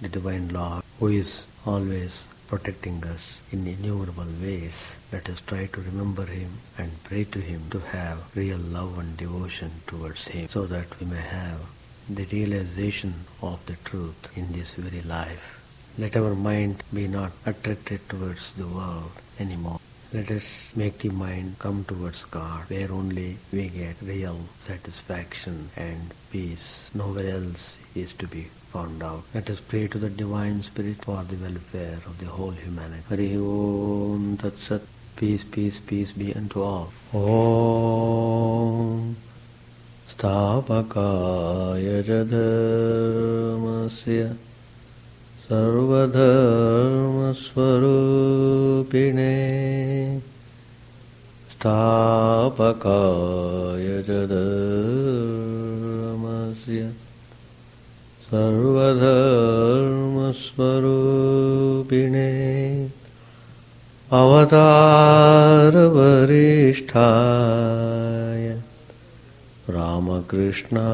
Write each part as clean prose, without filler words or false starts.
the Divine Lord, who is always protecting us in innumerable ways. Let us try to remember Him and pray to Him to have real love and devotion towards Him, so that we may have the realization of the truth in this very life. Let our mind be not attracted towards the world anymore. Let us make the mind come towards God, where only we get real satisfaction and peace. Nowhere else is to be found out. Let us pray to the Divine Spirit for the welfare of the whole humanity. Hari Om Tat Sat. Peace, peace, peace be unto all. Om Stapakaya Jadharmasya Sarvadharmasvarupine Stapakaya Jadharmasya Sarvadharmasvarupine Avataravariष्ठाय Ramakrishna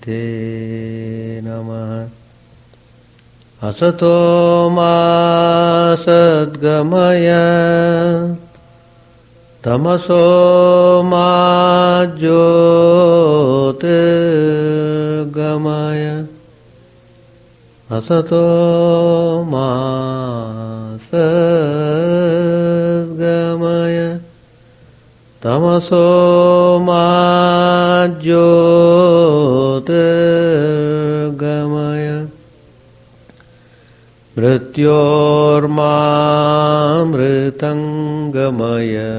Te Namah. Asato ma sadgamaya tamaso ma jyotirgamaya. Asato ma sadgamaya tamaso ma jyotirgamaya. Mrityormamritangamaya.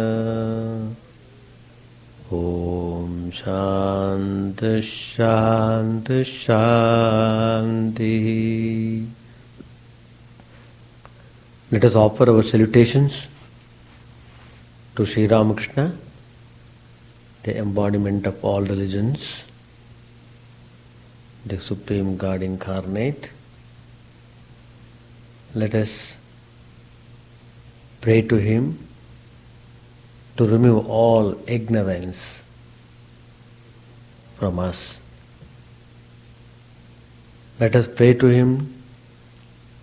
Om Shanti Shanti Shanti. Let us offer our salutations to Sri Ramakrishna, the embodiment of all religions, the Supreme God incarnate. Let us pray to Him to remove all ignorance from us. Let us pray to Him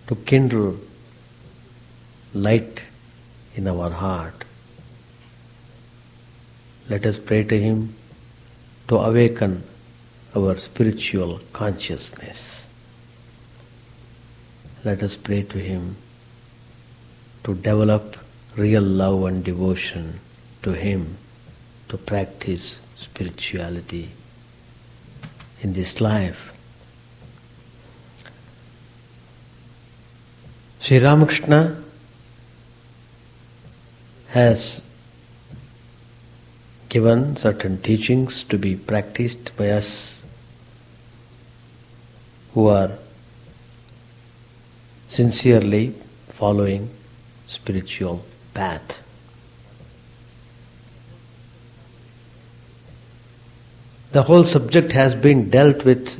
to kindle light in our heart. Let us pray to Him to awaken our spiritual consciousness. Let us pray to Him to develop real love and devotion to Him, to practice spirituality in this life. Sri Ramakrishna has given certain teachings to be practiced by us who are sincerely following spiritual path. The whole subject has been dealt with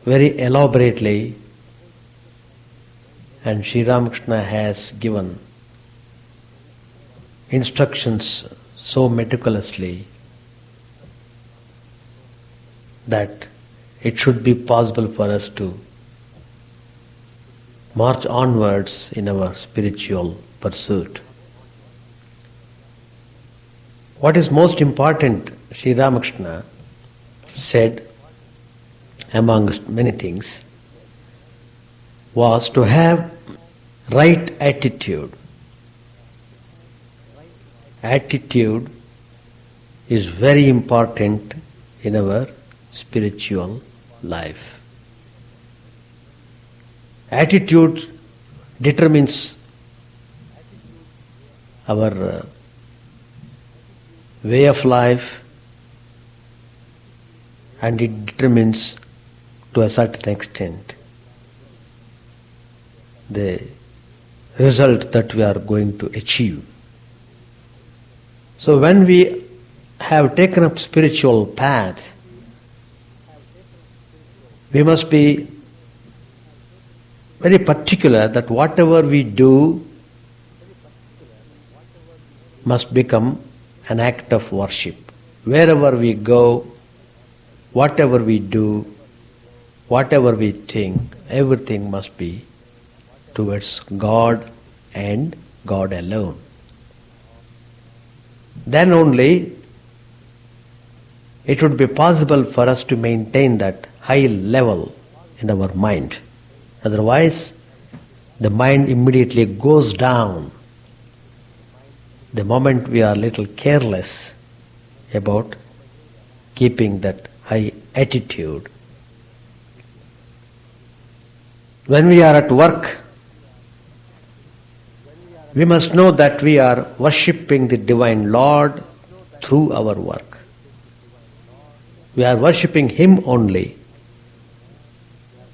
very elaborately, and Sri Ramakrishna has given instructions so meticulously that it should be possible for us to march onwards in our spiritual pursuit. What is most important, Sri Ramakrishna said, amongst many things, was to have right attitude. Attitude is very important in our spiritual life. Attitude determines our way of life, and it determines to a certain extent the result that we are going to achieve. So when we have taken up spiritual path, we must be very particular that whatever we do must become an act of worship. Wherever we go, whatever we do, whatever we think, everything must be towards God and God alone. Then only it would be possible for us to maintain that high level in our mind. Otherwise, the mind immediately goes down the moment we are a little careless about keeping that high attitude. When we are at work, we must know that we are worshipping the Divine Lord through our work. We are worshipping Him only.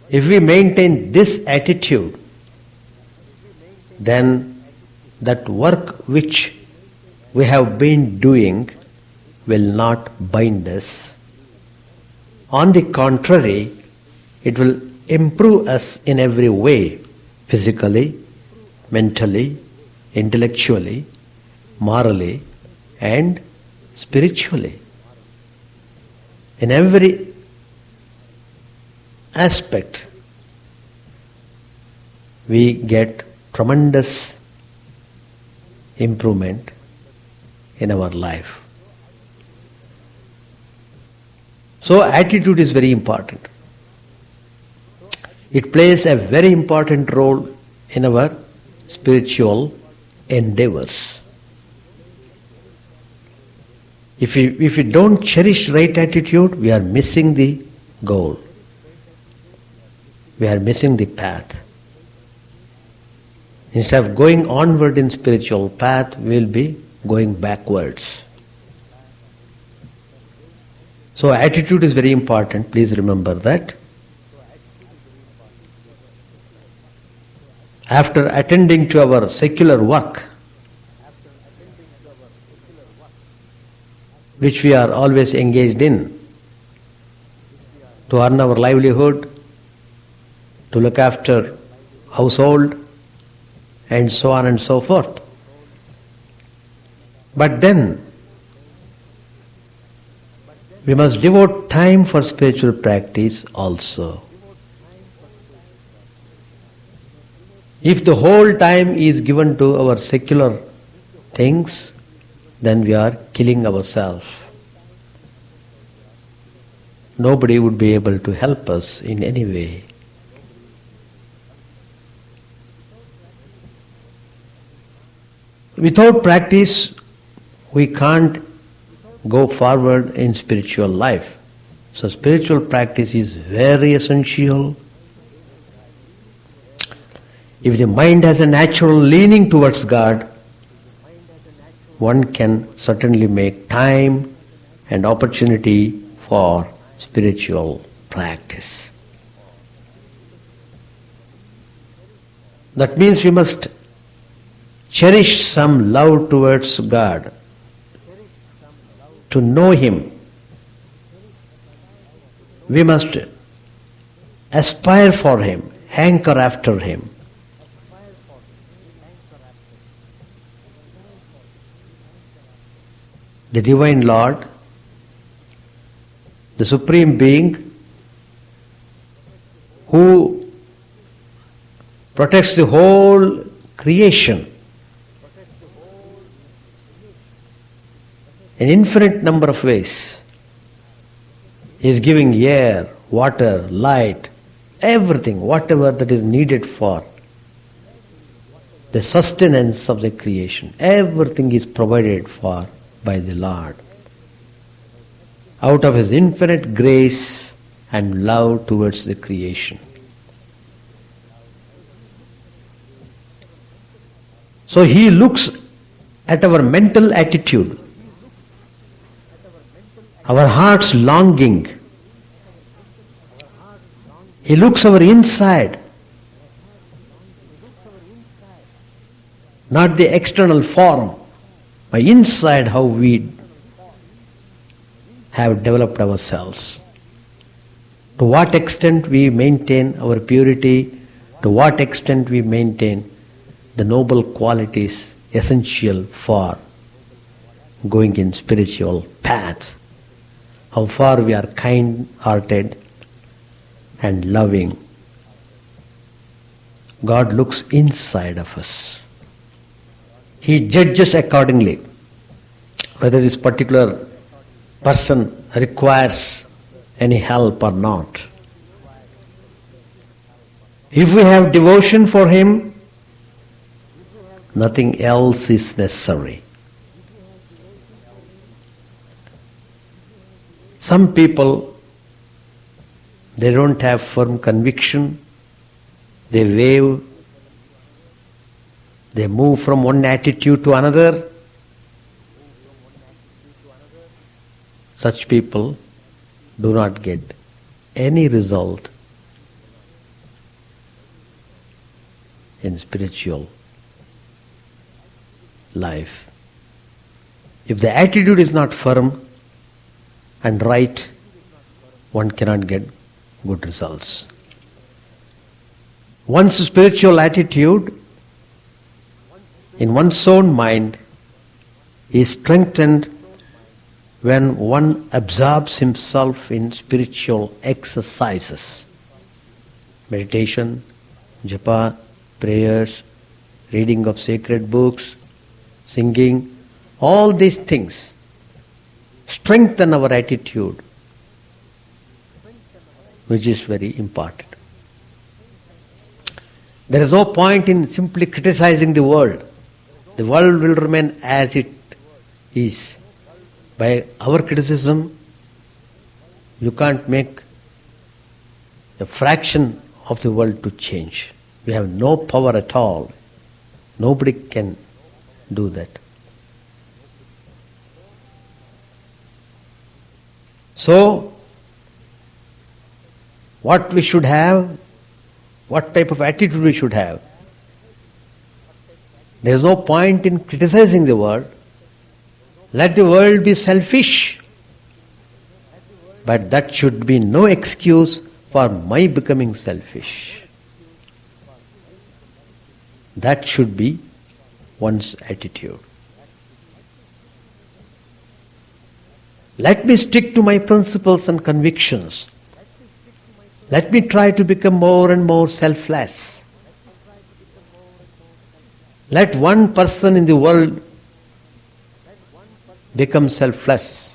If we maintain this attitude, then that work which we have been doing will not bind us. On the contrary, it will improve us in every way, physically, mentally, intellectually, morally, and spiritually. In every aspect, we get tremendous improvement in our life. So attitude is very important. It plays a very important role in our spiritual endeavors. If we don't cherish right attitude, we are missing the goal. We are missing the path. Instead of going onward in spiritual path, we will be going backwards. So attitude is very important, please remember that. After attending to our secular work, which we are always engaged in, to earn our livelihood, to look after household, and so on and so forth. But then, we must devote time for spiritual practice also. If the whole time is given to our secular things, then we are killing ourselves. Nobody would be able to help us in any way. Without practice, we can't go forward in spiritual life. So spiritual practice is very essential. If the mind has a natural leaning towards God, one can certainly make time and opportunity for spiritual practice. That means we must cherish some love towards God, to know Him. We must aspire for Him, hanker after Him. The Divine Lord, the Supreme Being, who protects the whole creation, in infinite number of ways. He is giving air, water, light, everything, whatever that is needed for the sustenance of the creation. Everything is provided for by the Lord. Out of His infinite grace and love towards the creation. So He looks at our mental attitude, our heart's longing. He looks our inside, not the external form, but inside how we have developed ourselves. To what extent we maintain our purity, to what extent we maintain the noble qualities essential for going in spiritual paths. How far we are kind-hearted, and loving, God looks inside of us. He judges accordingly whether this particular person requires any help or not. If we have devotion for him, nothing else is necessary. Some people, they don't have firm conviction, they wave, they move from one attitude to another. Such people do not get any result in spiritual life. If the attitude is not firm and right, one cannot get good results. One's spiritual attitude in one's own mind is strengthened when one absorbs himself in spiritual exercises. Meditation, japa, prayers, reading of sacred books, singing, all these things strengthen our attitude, which is very important. There is no point in simply criticizing the world. The world will remain as it is. By our criticism, you can't make a fraction of the world to change. We have no power at all. Nobody can do that. So, what we should have, what type of attitude we should have. There is no point in criticizing the world. Let the world be selfish. But that should be no excuse for my becoming selfish. That should be one's attitude. Let me stick to my principles and convictions. Let me try to become more and more selfless. Let one person in the world become selfless.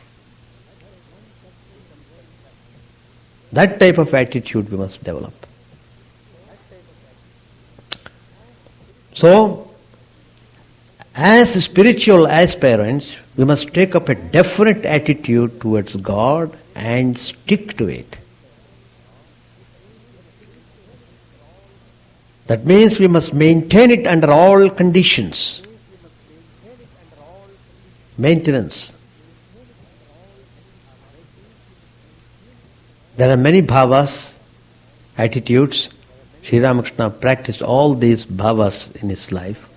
That type of attitude we must develop. So, as spiritual aspirants, we must take up a definite attitude towards God and stick to it. That means we must maintain it under all conditions. Maintenance. There are many bhavas, attitudes. Sri Ramakrishna practiced all these bhavas in his life.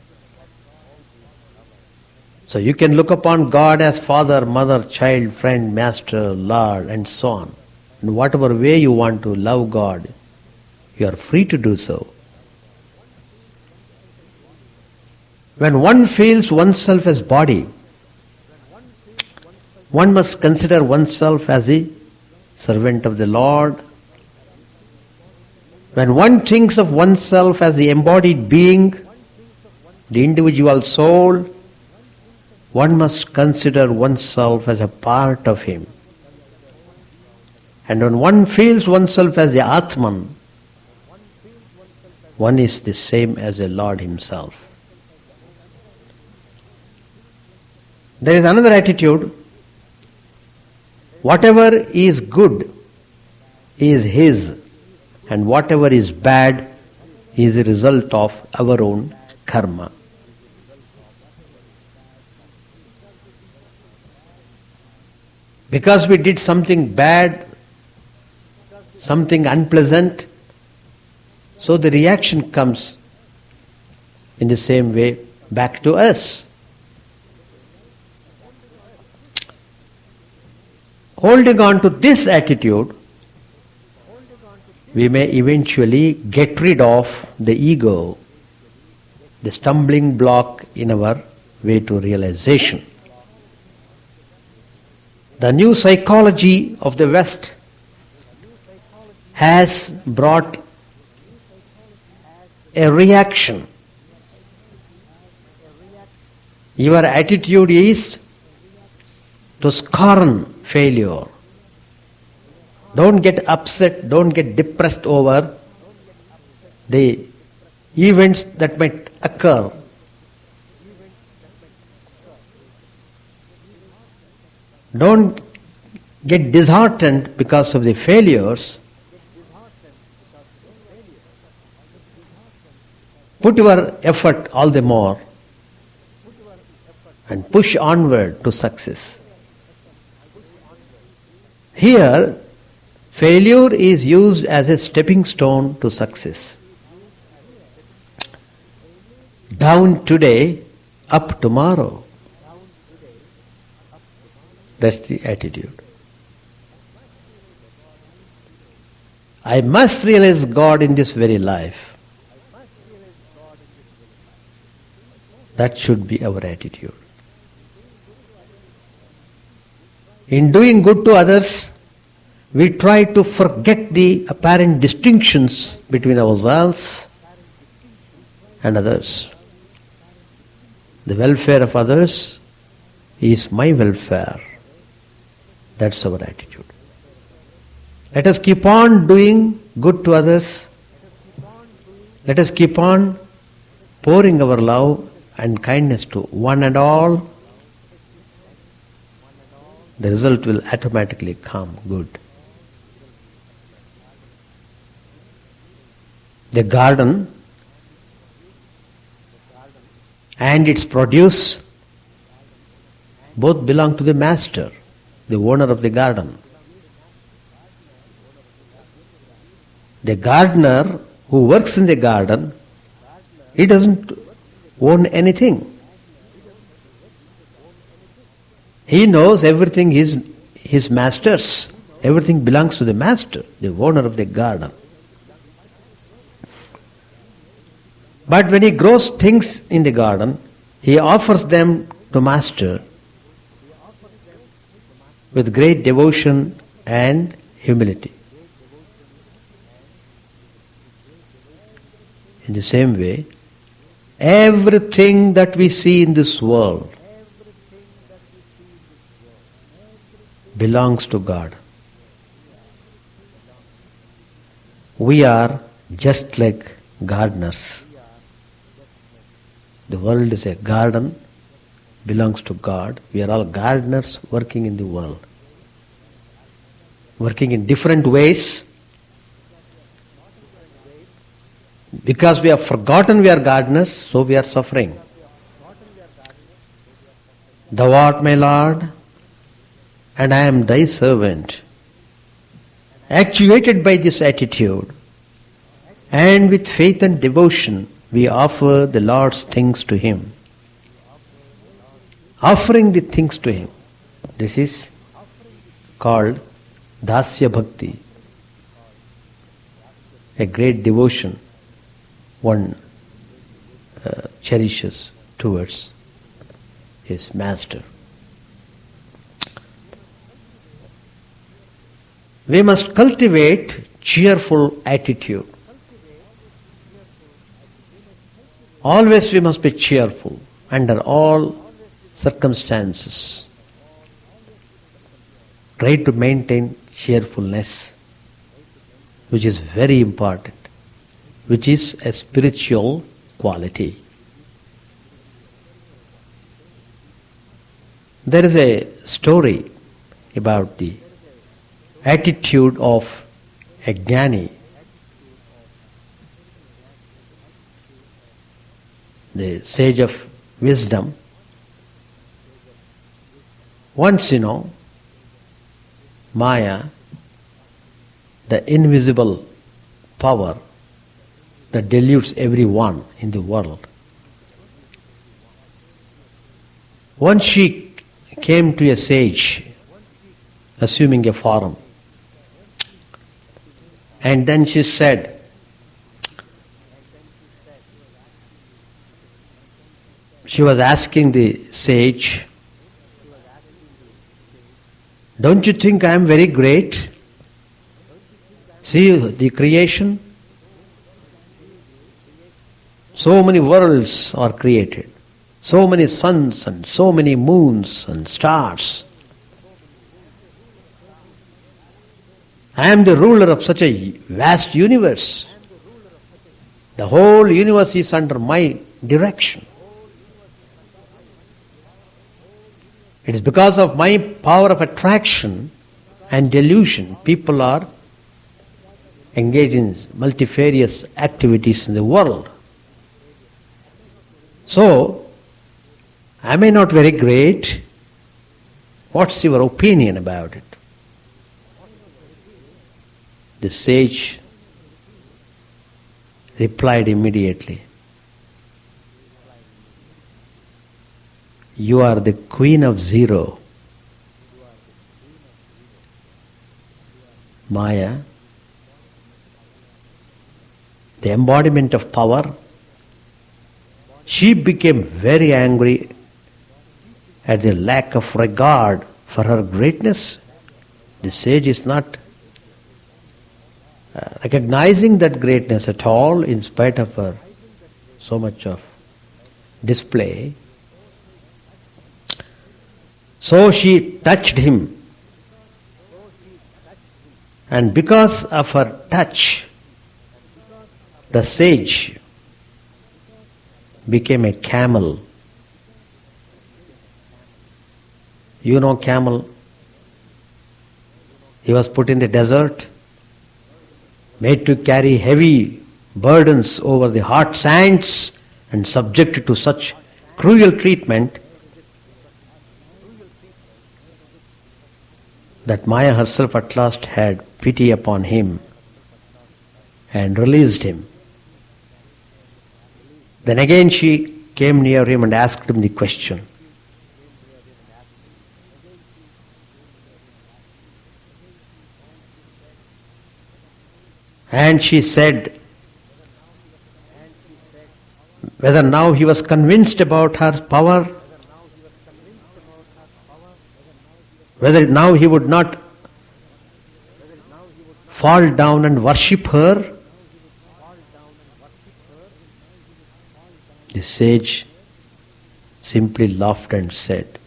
So you can look upon God as father, mother, child, friend, master, lord, and so on. In whatever way you want to love God, you are free to do so. When one feels oneself as body, one must consider oneself as a servant of the Lord. When one thinks of oneself as the embodied being, the individual soul, one must consider oneself as a part of him. And when one feels oneself as the Atman, one is the same as the Lord himself. There is another attitude. Whatever is good is his, and whatever is bad is a result of our own karma. Because we did something bad, something unpleasant, so the reaction comes in the same way back to us. Holding on to this attitude, we may eventually get rid of the ego, the stumbling block in our way to realization. The new psychology of the West has brought a reaction. Your attitude is to scorn failure. Don't get upset, don't get depressed over the events that might occur. Don't get disheartened because of the failures. Put your effort all the more and push onward to success. Here, failure is used as a stepping stone to success. Down today, up tomorrow. That's the attitude. I must realize God in this very life. That should be our attitude. In doing good to others, we try to forget the apparent distinctions between ourselves and others. The welfare of others is my welfare. That's our attitude. Let us keep on doing good to others. Let us keep on pouring our love and kindness to one and all. The result will automatically come good. The garden and its produce both belong to the master, the owner of the garden. The gardener who works in the garden, he doesn't own anything. He knows everything is his master's. Everything belongs to the master, the owner of the garden. But when he grows things in the garden, he offers them to master with great devotion and humility. In the same way, everything that we see in this world belongs to God. We are just like gardeners. The world is a garden, belongs to God. We are all gardeners working in the world. Working in different ways. Because we have forgotten we are gardeners, so we are suffering. Thou art my Lord, and I am thy servant. Actuated by this attitude, and with faith and devotion, we offer the Lord's things to Him. Offering the things to Him. This is called Dasya Bhakti. A great devotion one cherishes towards his master. We must cultivate cheerful attitude. Always we must be cheerful under all circumstances. Try to maintain cheerfulness, which is very important, which is a spiritual quality. There is a story about the attitude of a jnani, the sage of wisdom. Once, Maya, the invisible power that deludes everyone in the world. Once she came to a sage, assuming a form, and then she said, she was asking the sage, "Don't you think I am very great?" See the creation? So many worlds are created. So many suns and so many moons and stars. I am the ruler of such a vast universe. The whole universe is under my direction. It is because of my power of attraction and delusion people are engaged in multifarious activities in the world. So, am I not very great? What's your opinion about it? The sage replied immediately, you are the queen of zero. Maya, the embodiment of power. She became very angry at the lack of regard for her greatness. The sage is not recognizing that greatness at all in spite of her so much of display. So she touched him, and because of her touch, the sage became a camel. You know camel? He was put in the desert, made to carry heavy burdens over the hot sands and subjected to such cruel treatment that Maya herself at last had pity upon him and released him. Then again she came near him and asked him the question. And she said whether now he was convinced about her power, whether now he would not fall down and worship her. The sage simply laughed and said,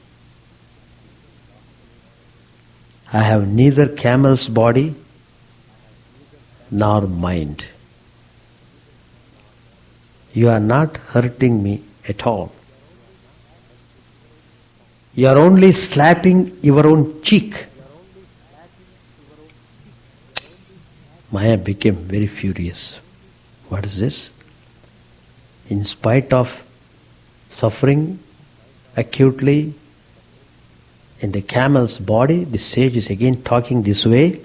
I have neither camel's body nor mind. You are not hurting me at all. You are only slapping your own cheek. Maya became very furious. What is this? In spite of suffering acutely in the camel's body, the sage is again talking this way.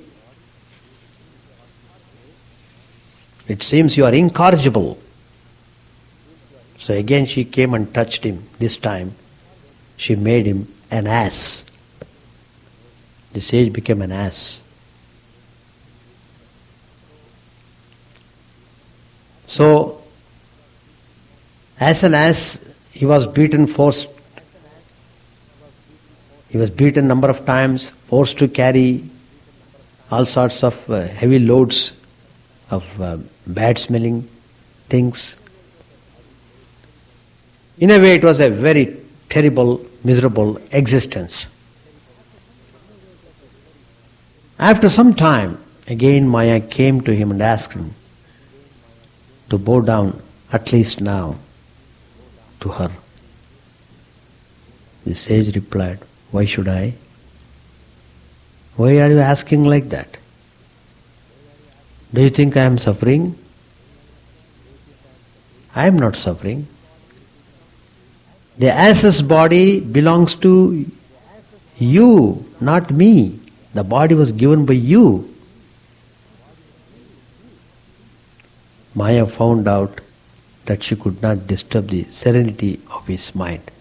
It seems you are incorrigible. So again she came and touched him. This time she made him an ass. The sage became an ass. So, as an ass, he was beaten, forced. He was beaten a number of times, forced to carry all sorts of heavy loads of bad smelling things. In a way, it was a very terrible, miserable existence. After some time, again Maya came to him and asked him to bow down, at least now, to her. The sage replied, why should I? Why are you asking like that? Do you think I am suffering? I am not suffering. The ass's body belongs to you, not me. The body was given by you. Maya found out that she could not disturb the serenity of his mind.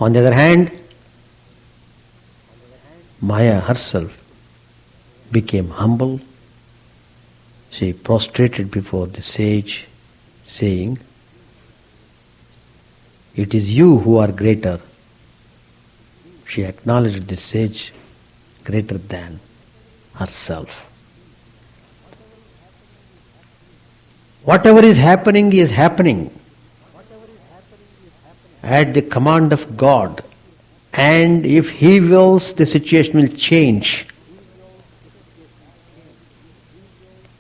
On the other hand, Maya herself became humble. She prostrated before the sage, saying, it is you who are greater. She acknowledged the sage greater than herself. Whatever is happening at the command of God. And if He wills, the situation will change.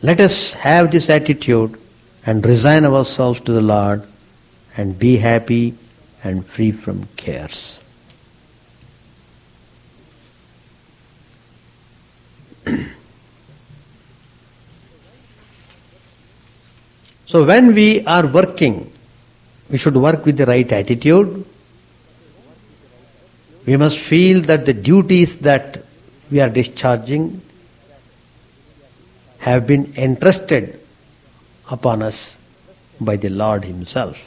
Let us have this attitude and resign ourselves to the Lord and be happy and free from cares. So when we are working, we should work with the right attitude. We must feel that the duties that we are discharging have been entrusted upon us by the Lord Himself.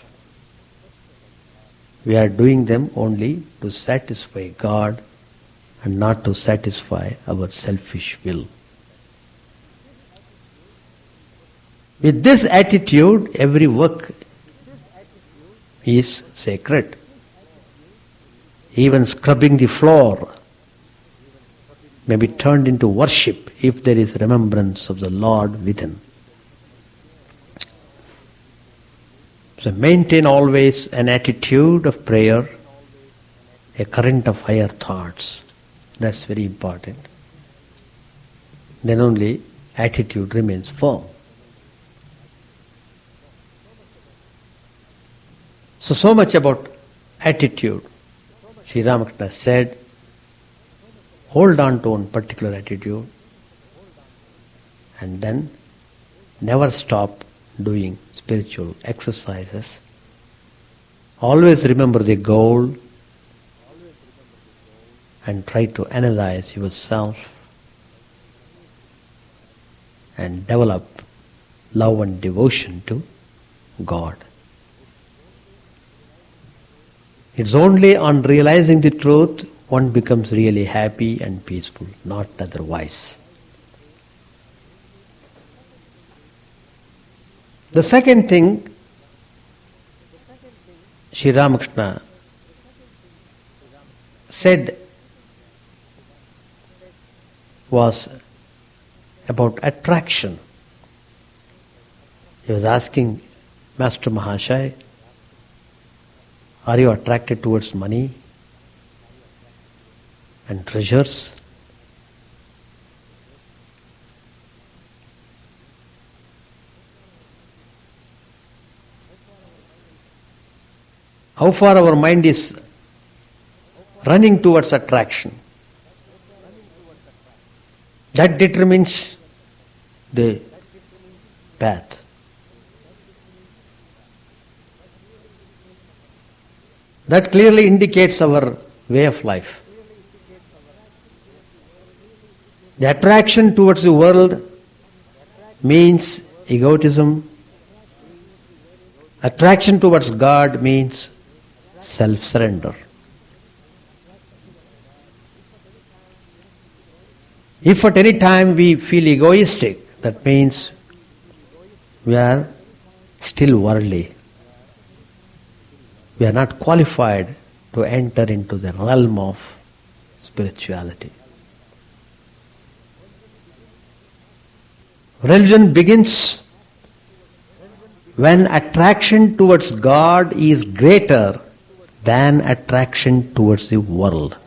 We are doing them only to satisfy God and not to satisfy our selfish will. With this attitude, every work is sacred. Even scrubbing the floor may be turned into worship if there is remembrance of the Lord within. So maintain always an attitude of prayer, a current of higher thoughts. That's very important. Then only attitude remains firm. So much about attitude. Sri Ramakrishna said, hold on to one particular attitude and then never stop doing spiritual exercises. Always remember the goal and try to analyze yourself and develop love and devotion to God. It's only on realizing the truth one becomes really happy and peaceful, not otherwise. The second thing Sri Ramakrishna said was about attraction. He was asking Master Mahashaya, are you attracted towards money and treasures? How far our mind is running towards attraction? That determines the path. That clearly indicates our way of life. The attraction towards the world means egotism. Attraction towards God means self-surrender. If at any time we feel egoistic, that means we are still worldly. We are not qualified to enter into the realm of spirituality. Religion begins when attraction towards God is greater than attraction towards the world.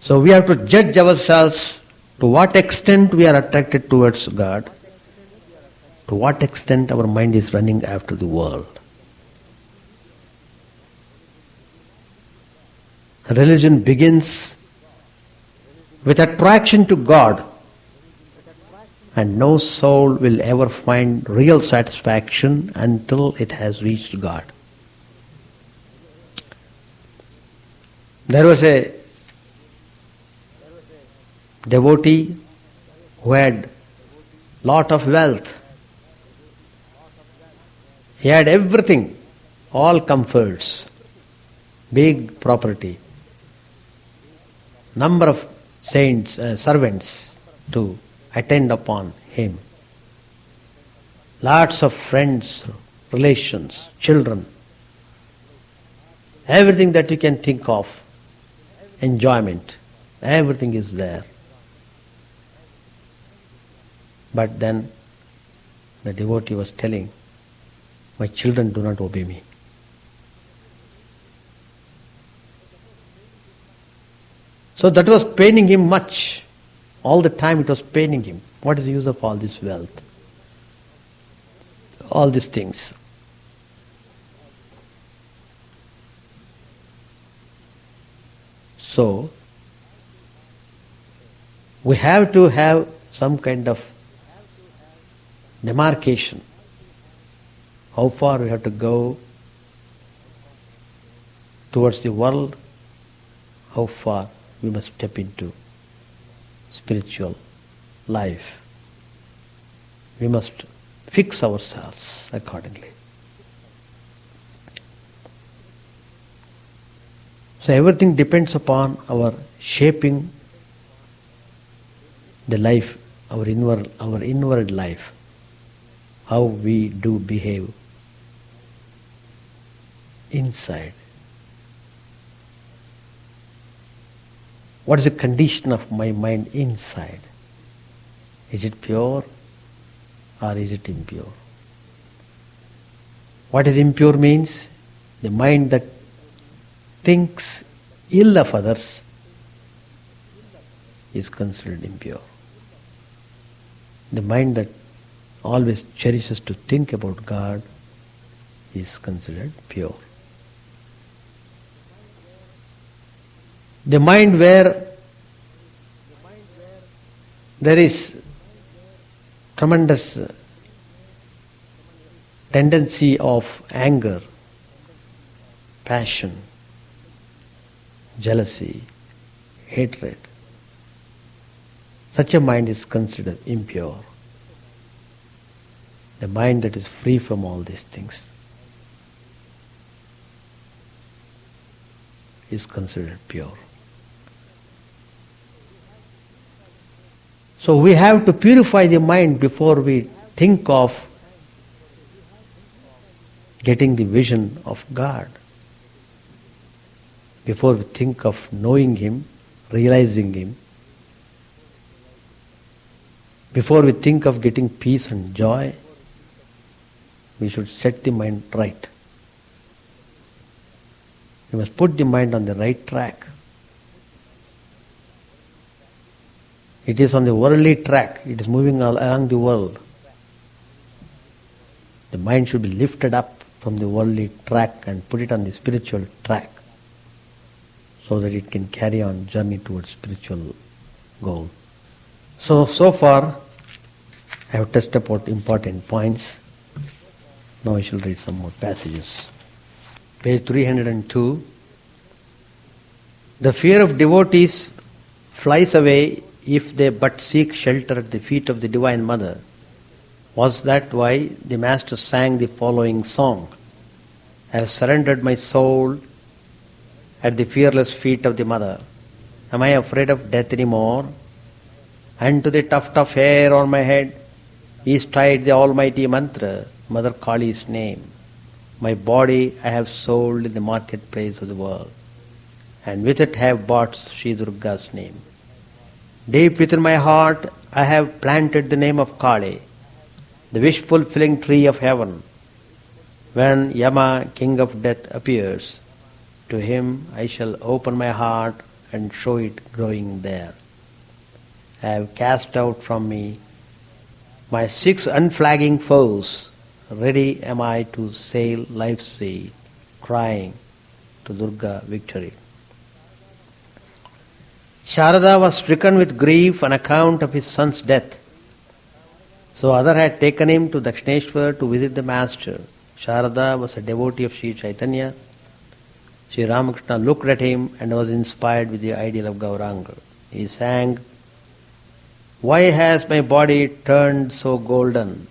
So we have to judge ourselves to what extent we are attracted towards God, to what extent our mind is running after the world. Religion begins with attraction to God, and no soul will ever find real satisfaction until it has reached God. There was a devotee who had lot of wealth. He had everything, all comforts, big property, number of saints, servants to attend upon him, lots of friends, relations, children, everything that you can think of, enjoyment, everything is there. But then the devotee was telling, my children do not obey me. So that was paining him much. All the time it was paining him. What is the use of all this wealth? All these things. So, we have to have some kind of demarcation. How far we have to go towards the world, how far we must step into spiritual life. We must fix ourselves accordingly. So everything depends upon our shaping the life, our inward life, how we do behave inside. What is the condition of my mind inside? Is it pure or is it impure? What is impure means? The mind that thinks ill of others is considered impure. The mind that always cherishes to think about God is considered pure. The mind where there is tremendous tendency of anger, passion, jealousy, hatred, such a mind is considered impure. The mind that is free from all these things is considered pure. So we have to purify the mind before we think of getting the vision of God. Before we think of knowing Him, realizing Him, before we think of getting peace and joy, we should set the mind right. We must put the mind on the right track. It is on the worldly track. It is moving along the world. The mind should be lifted up from the worldly track and put it on the spiritual track so that it can carry on journey towards spiritual goal. So far I have touched about important points. Now I shall read some more passages. Page 302. The fear of devotees flies away if they but seek shelter at the feet of the Divine Mother. Was that why the Master sang the following song? I have surrendered my soul at the fearless feet of the Mother. Am I afraid of death any more? And to the tuft of hair on my head is tied the almighty mantra, Mother Kali's name. My body I have sold in the marketplace of the world, and with it have bought Sri Durga's name. Deep within my heart I have planted the name of Kali, the wish-fulfilling tree of heaven. When Yama, king of death, appears, to him I shall open my heart and show it growing there. I have cast out from me my 6 unflagging foes. Ready am I to sail life's sea, crying to Durga victory. Sharada was stricken with grief on account of his son's death. So Other had taken him to Dakshineshwar to visit the Master. Sharada was a devotee of Sri Chaitanya. Sri Ramakrishna looked at him and was inspired with the ideal of Gauranga. He sang, "Why has my body turned so golden?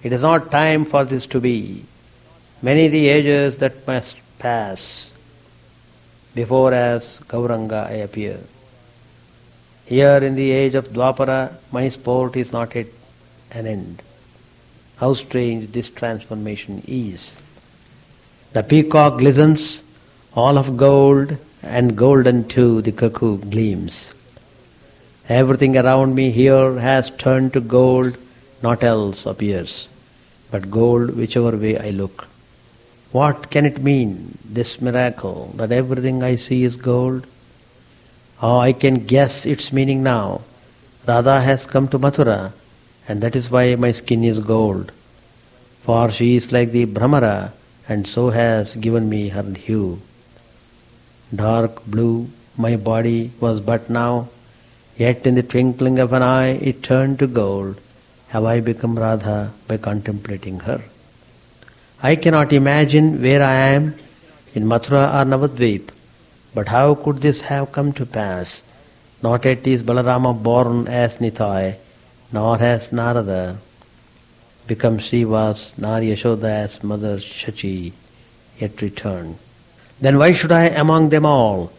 It is not time for this to be. Many the ages that must pass before as Gauranga I appear. Here in the age of Dwapara, my sport is not at an end. How strange this transformation is. The peacock glistens, all of gold, and golden too the cuckoo gleams. Everything around me here has turned to gold, naught else appears, but gold whichever way I look. What can it mean, this miracle, that everything I see is gold? Oh, I can guess its meaning now. Radha has come to Mathura, and that is why my skin is gold. For she is like the Brahmara, and so has given me her hue. Dark blue my body was but now, yet in the twinkling of an eye it turned to gold. Have I become Radha by contemplating her? I cannot imagine where I am, in Mathura or Navadvip, but how could this have come to pass? Not yet is Balarama born as Nitai, nor has Narada become Srivas, nor Yashoda as Mother Shachi yet returned. Then why should I among them all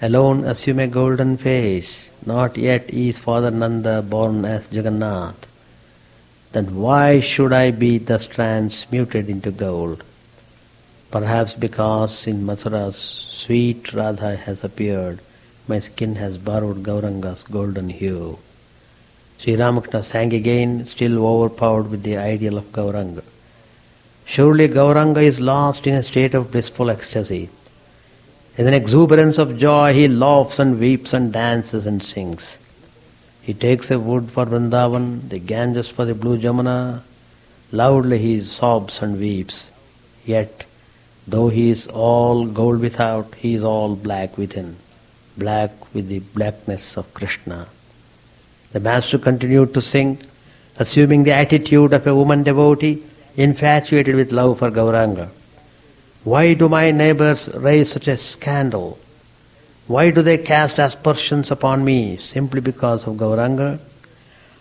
alone assume a golden face? Not yet is Father Nanda born as Jagannath. Then why should I be thus transmuted into gold? Perhaps because in Mathura's sweet Radha has appeared, my skin has borrowed Gauranga's golden hue. Sri Ramakrishna sang again, still overpowered with the ideal of Gauranga. Surely Gauranga is lost in a state of blissful ecstasy. In an exuberance of joy he laughs and weeps and dances and sings. He takes a wood for Vrindavan, the Ganges for the blue Jamuna. Loudly he sobs and weeps. Yet, though he is all gold without, he is all black within, black with the blackness of Krishna. The master continued to sing, assuming the attitude of a woman devotee, infatuated with love for Gauranga. Why do my neighbors raise such a scandal? Why do they cast aspersions upon me simply because of Gauranga?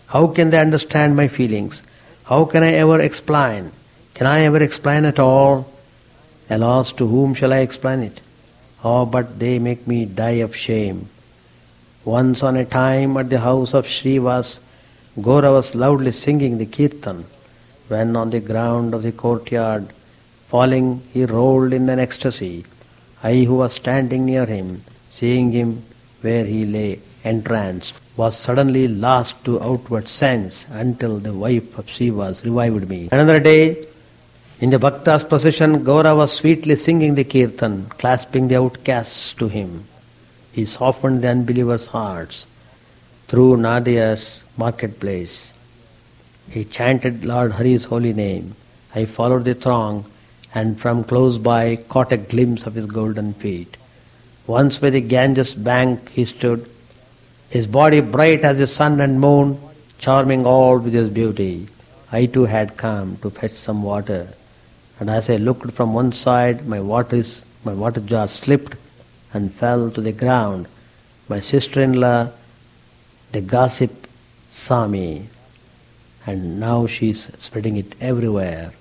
How can they understand my feelings? How can I ever explain? Can I ever explain at all? Alas, to whom shall I explain it? Oh, but they make me die of shame. Once on a time at the house of Srivas, Gora was loudly singing the kirtan. When on the ground of the courtyard, falling, he rolled in an ecstasy. I, who was standing near him, seeing him where he lay entranced, was suddenly lost to outward sense until the wife of Srivas revived me. Another day, in the Bhakta's procession, Gaura was sweetly singing the kirtan, clasping the outcasts to him. He softened the unbelievers' hearts through Nadia's marketplace. He chanted Lord Hari's holy name. I followed the throng and from close by caught a glimpse of his golden feet. Once by the Ganges bank he stood, his body bright as the sun and moon, charming all with his beauty. I too had come to fetch some water, and as I looked from one side, my water jar slipped and fell to the ground. My sister-in-law, the gossip, saw me, and now she is spreading it everywhere.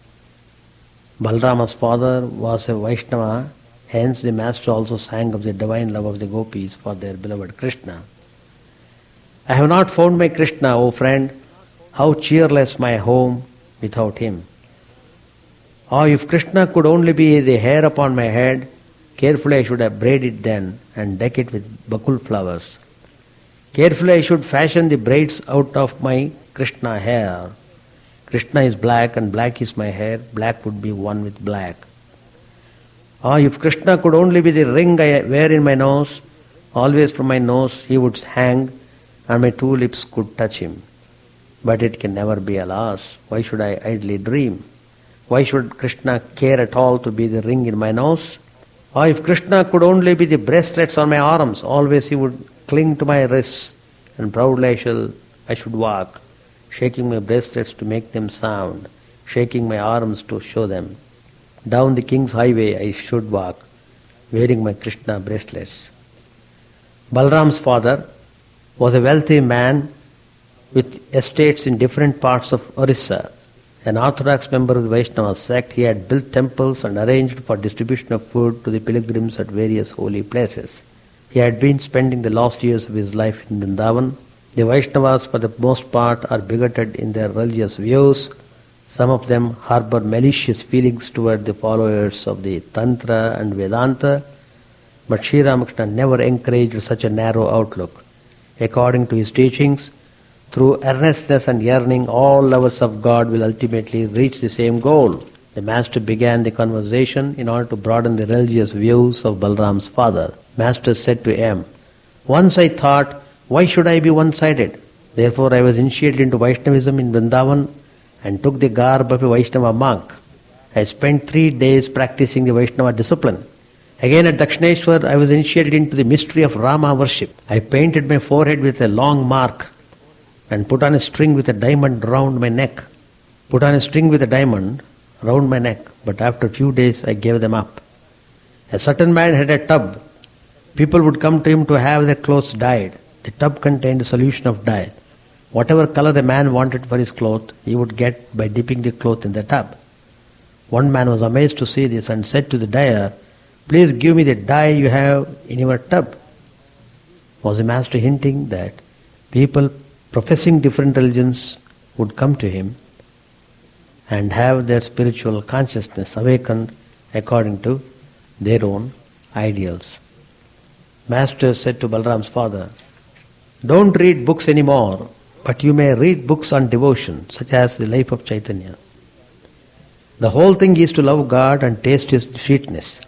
Balrama's father was a Vaishnava, hence the master also sang of the divine love of the gopis for their beloved Krishna. I have not found my Krishna, O friend. How cheerless my home without him. Oh, if Krishna could only be the hair upon my head, carefully I should have braided it then and deck it with bakul flowers. Carefully I should fashion the braids out of my Krishna hair. Krishna is black and black is my hair, black would be one with black. Ah, if Krishna could only be the ring I wear in my nose, always from my nose he would hang and my two lips could touch him. But it can never be, alas. Why should I idly dream? Why should Krishna care at all to be the ring in my nose? Or if Krishna could only be the bracelets on my arms, always he would cling to my wrists, and proudly I should walk, shaking my bracelets to make them sound, shaking my arms to show them. Down the king's highway I should walk, wearing my Krishna bracelets. Balram's father was a wealthy man with estates in different parts of Orissa. An orthodox member of the Vaishnava sect, he had built temples and arranged for distribution of food to the pilgrims at various holy places. He had been spending the last years of his life in Vrindavan. The Vaishnavas, for the most part, are bigoted in their religious views. Some of them harbor malicious feelings toward the followers of the Tantra and Vedanta, but Sri Ramakrishna never encouraged such a narrow outlook. according to his teachings, through earnestness and yearning, all lovers of God will ultimately reach the same goal. The Master began the conversation in order to broaden the religious views of Balram's father. Master said to him, "Once I thought, why should I be one-sided? Therefore I was initiated into Vaishnavism in Vrindavan and took the garb of a Vaishnava monk. I spent 3 days practicing the Vaishnava discipline. Again at Dakshineshwar I was initiated into the mystery of Rama worship. I painted my forehead with a long mark and put on a string with a diamond round my neck. But after a few days I gave them up. A certain man had a tub. People would come to him to have their clothes dyed. The tub contained a solution of dye. Whatever color the man wanted for his cloth, he would get by dipping the cloth in the tub. One man was amazed to see this and said to the dyer, 'Please give me the dye you have in your tub.' Was the Master hinting that people professing different religions would come to him and have their spiritual consciousness awakened according to their own ideals? Master said to Balram's father, "Don't read books anymore, but you may read books on devotion, such as the life of Chaitanya. The whole thing is to love God and taste His sweetness.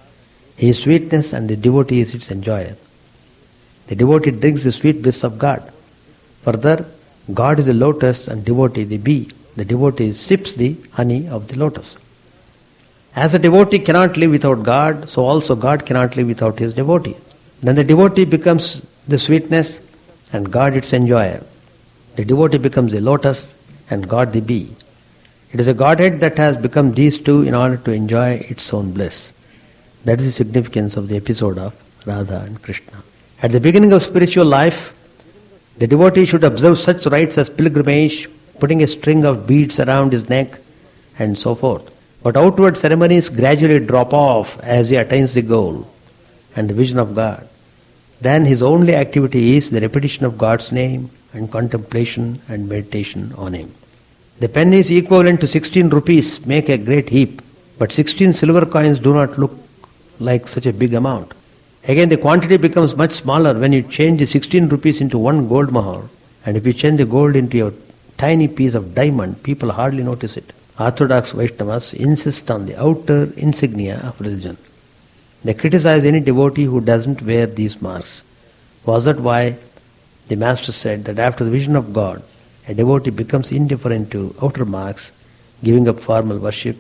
He is sweetness and the devotee is its enjoyer. The devotee drinks the sweet bliss of God. Further, God is the lotus and devotee the bee. The devotee sips the honey of the lotus. As a devotee cannot live without God, so also God cannot live without his devotee. Then the devotee becomes the sweetness and God its enjoyer. The devotee becomes the lotus and God the bee. It is a Godhead that has become these two in order to enjoy its own bliss." That is the significance of the episode of Radha and Krishna. At the beginning of spiritual life, the devotee should observe such rites as pilgrimage, putting a string of beads around his neck, and so forth. But outward ceremonies gradually drop off as he attains the goal and the vision of God. Then his only activity is the repetition of God's name and contemplation and meditation on Him. The pennies equivalent to 16 rupees make a great heap, but 16 silver coins do not look like such a big amount. Again, the quantity becomes much smaller when you change the 16 rupees into one gold mohur, and if you change the gold into a tiny piece of diamond, people hardly notice it. Orthodox Vaishnavas insist on the outer insignia of religion. They criticize any devotee who doesn't wear these marks. Was that why the Master said that after the vision of God, a devotee becomes indifferent to outer marks, giving up formal worship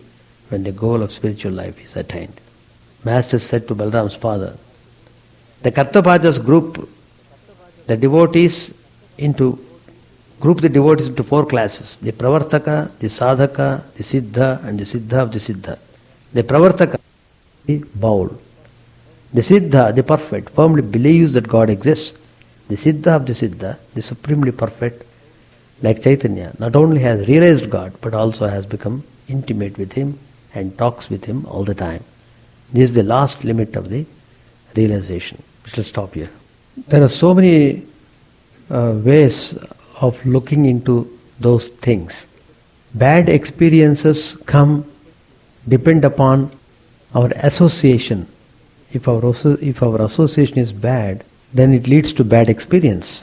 when the goal of spiritual life is attained? Master said to Balram's father, the Kartapajas group the devotees into 4 classes: the Pravartaka, the Sadhaka, the Siddha, and the Siddha of the Siddha. The Pravartaka, the bowl. The Siddha, the perfect, firmly believes that God exists. The Siddha of the Siddha, the supremely perfect, like Chaitanya, not only has realized God, but also has become intimate with Him and talks with Him all the time. This is the last limit of the realization. We shall stop here. There are so many ways of looking into those things. Bad experiences depend upon our association. If our association is bad, then it leads to bad experience.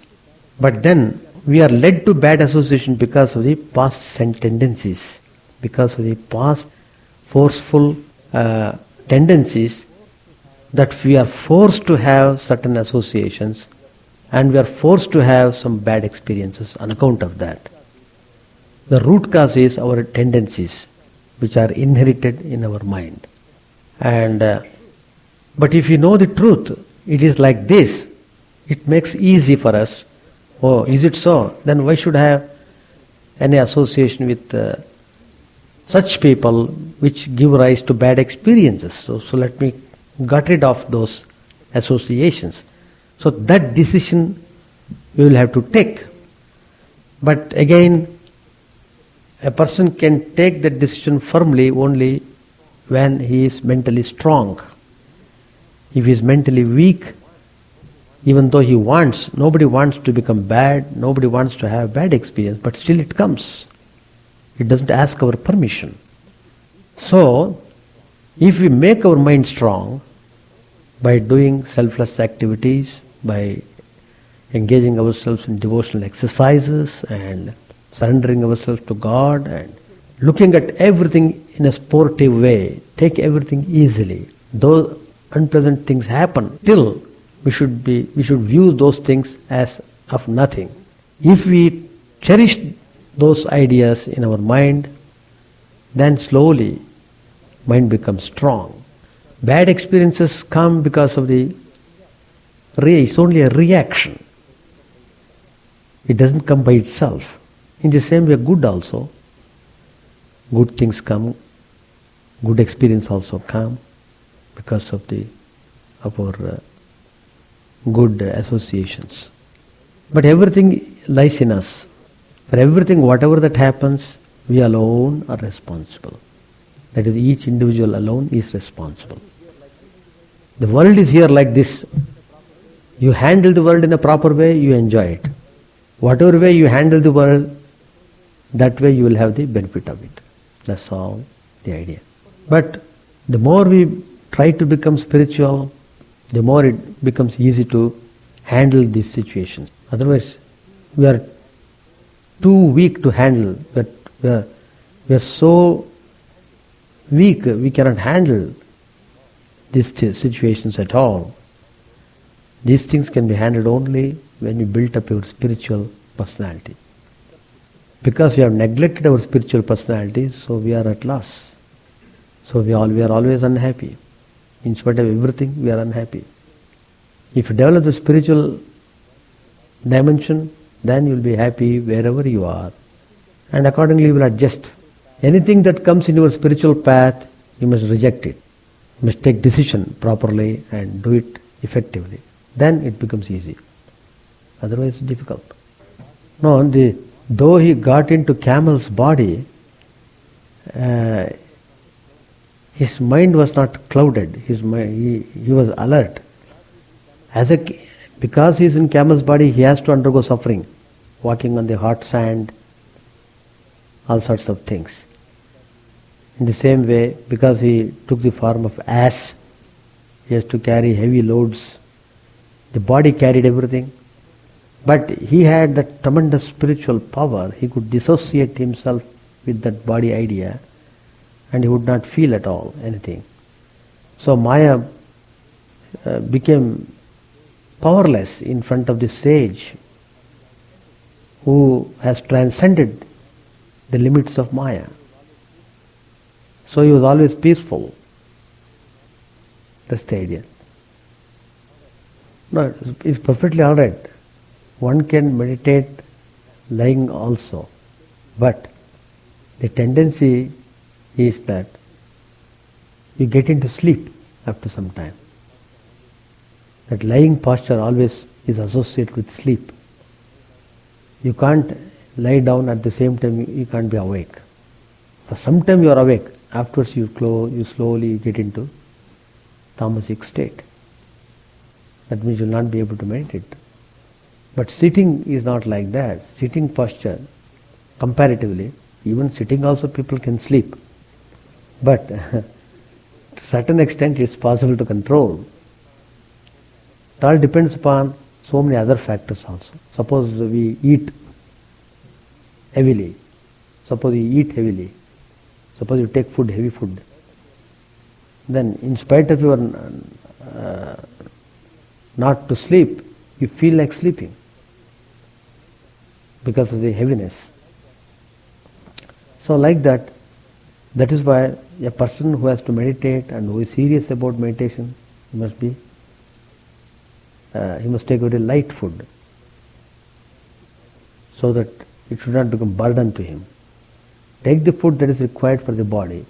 But then we are led to bad association because of the past tendencies, because of the past forceful tendencies, that we are forced to have certain associations and we are forced to have some bad experiences on account of that. The root cause is our tendencies which are inherited in our mind. But if you know the truth, it is like this, it makes easy for us. Oh, is it so? Then why should I have any association with such people which give rise to bad experiences? So let me get rid of those associations. So that decision we will have to take. But again, a person can take that decision firmly only when he is mentally strong. If he is mentally weak, even though nobody wants to become bad, nobody wants to have bad experience, but still it comes. It doesn't ask our permission. So, if we make our mind strong by doing selfless activities, by engaging ourselves in devotional exercises and surrendering ourselves to God and looking at everything in a sportive way, take everything easily. Though unpleasant things happen, still we should view those things as of nothing. If we cherish those ideas in our mind, then slowly mind becomes strong. Bad experiences come because of it's only a reaction. It doesn't come by itself. In the same way, good also. Good things come, good experience also come because of our good associations. But everything lies in us. For everything, whatever that happens, we alone are responsible. That is, each individual alone is responsible. The world is here like this. You handle the world in a proper way, you enjoy it. Whatever way you handle the world, that way you will have the benefit of it. That's all the idea. But the more we try to become spiritual, the more it becomes easy to handle these situations. Otherwise, we are too weak to handle. We are so weak, we cannot handle these situations at all. These things can be handled only when you build up your spiritual personality. Because we have neglected our spiritual personality, so we are at loss. So we are always unhappy. In spite of everything, we are unhappy. If you develop the spiritual dimension, then you will be happy wherever you are. And accordingly you will adjust. Anything that comes in your spiritual path, you must reject it. You must take decision properly and do it effectively. Then it becomes easy. Otherwise it's difficult. No, though he got into camel's body, his mind was not clouded. His mind, he was alert. Because he is in camel's body, he has to undergo suffering, walking on the hot sand, all sorts of things. In the same way, because he took the form of ass, he has to carry heavy loads. The body carried everything. But he had that tremendous spiritual power. He could dissociate himself with that body idea and he would not feel at all anything. So Maya became powerless in front of this sage who has transcended the limits of Maya. So he was always peaceful. That's the idea. No, it's perfectly alright. One can meditate lying also. But the tendency is that you get into sleep after some time. That lying posture always is associated with sleep. You can't lie down at the same time you can't be awake. For some time you are awake. Afterwards you slowly get into tamasic state. That means you will not be able to meditate. But sitting is not like that. Sitting posture, comparatively, even sitting also people can sleep. But to a certain extent it's possible to control. It all depends upon so many other factors also. Suppose we eat heavily. Suppose you take heavy food. Then in spite of your not to sleep, you feel like sleeping because of the heaviness. So like that is why a person who has to meditate and who is serious about meditation, he must take very light food so that it should not become burden to him. Take the food that is required for the body.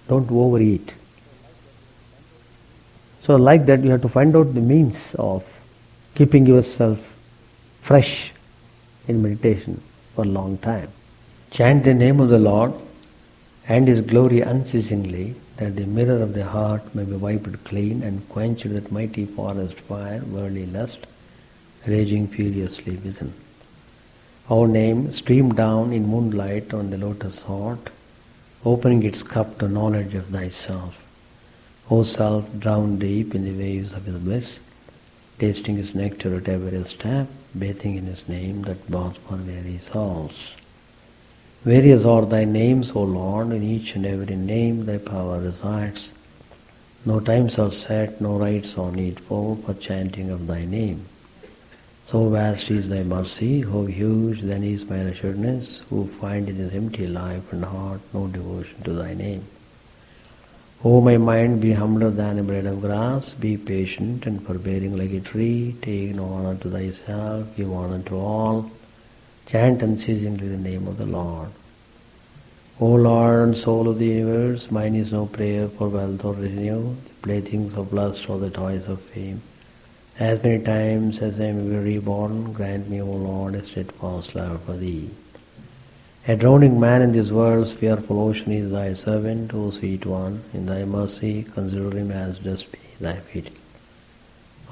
Don't overeat. So like that you have to find out the means of keeping yourself fresh in meditation for a long time. Chant the name of the Lord and His glory unceasingly, that the mirror of the heart may be wiped clean and quenched that mighty forest fire, worldly lust, raging furiously within. Our name streamed down in moonlight on the lotus heart, opening its cup to knowledge of thyself. O self, drowned deep in the waves of His bliss, tasting His nectar at every step, bathing in His name that baths for weary souls. Various are Thy names, O Lord, in each and every name Thy power resides. No times are set, no rites are needful for chanting of Thy name. So vast is Thy mercy, how huge then is my assuredness, who find in this empty life and heart no devotion to Thy name. O my mind, be humbler than a blade of grass, be patient and forbearing like a tree, take no honor to thyself, give honor to all, chant unceasingly the name of the Lord. O Lord and soul of the universe, mine is no prayer for wealth or revenue, the playthings of lust or the toys of fame. As many times as I may be reborn, grant me, O Lord, a steadfast love for Thee. A drowning man in this world's fearful ocean is Thy servant, O sweet one. In Thy mercy, consider him as dust beneath Thy feet.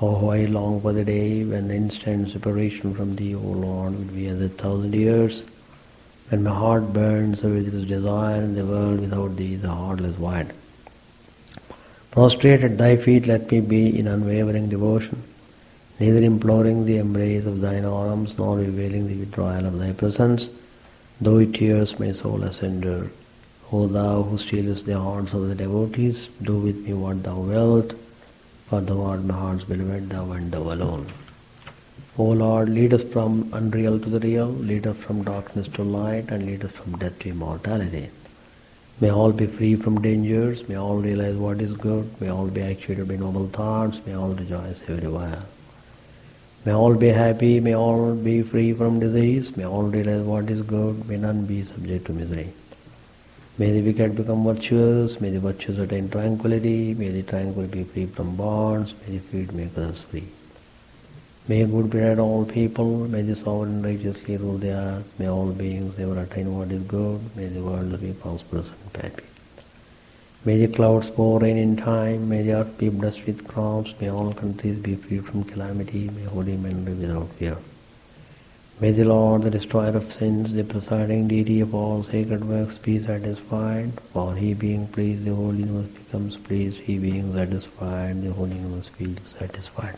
Oh, how I long for the day when the instant separation from Thee, O Lord, will be as 1,000 years, when my heart burns with its desire, and the world without Thee is a heartless void. Prostrate at Thy feet, let me be in unwavering devotion, neither imploring the embrace of Thine arms, nor bewailing the withdrawal of Thy presence, though it tears my soul asunder. O Thou who stealest the hearts of the devotees, do with me what Thou wilt, for Thou art my heart's beloved, Thou and Thou alone. O Lord, lead us from unreal to the real, lead us from darkness to light, and lead us from death to immortality. May all be free from dangers, may all realize what is good, may all be actuated by noble thoughts, may all rejoice everywhere. May all be happy, may all be free from disease, may all realize what is good, may none be subject to misery. May the wicked become virtuous, may the virtuous attain tranquility, may the tranquil be free from bonds, may the freed make others free. May good be at all people, may the sovereign righteously rule the earth, may all beings ever attain what is good, may the world be prosperous and happy. May the clouds pour rain in time, may the earth be blessed with crops, may all countries be free from calamity, may holy men live without fear. May the Lord, the destroyer of sins, the presiding deity of all sacred works, be satisfied, for He being pleased, the whole universe becomes pleased, He being satisfied, the whole universe feels satisfied.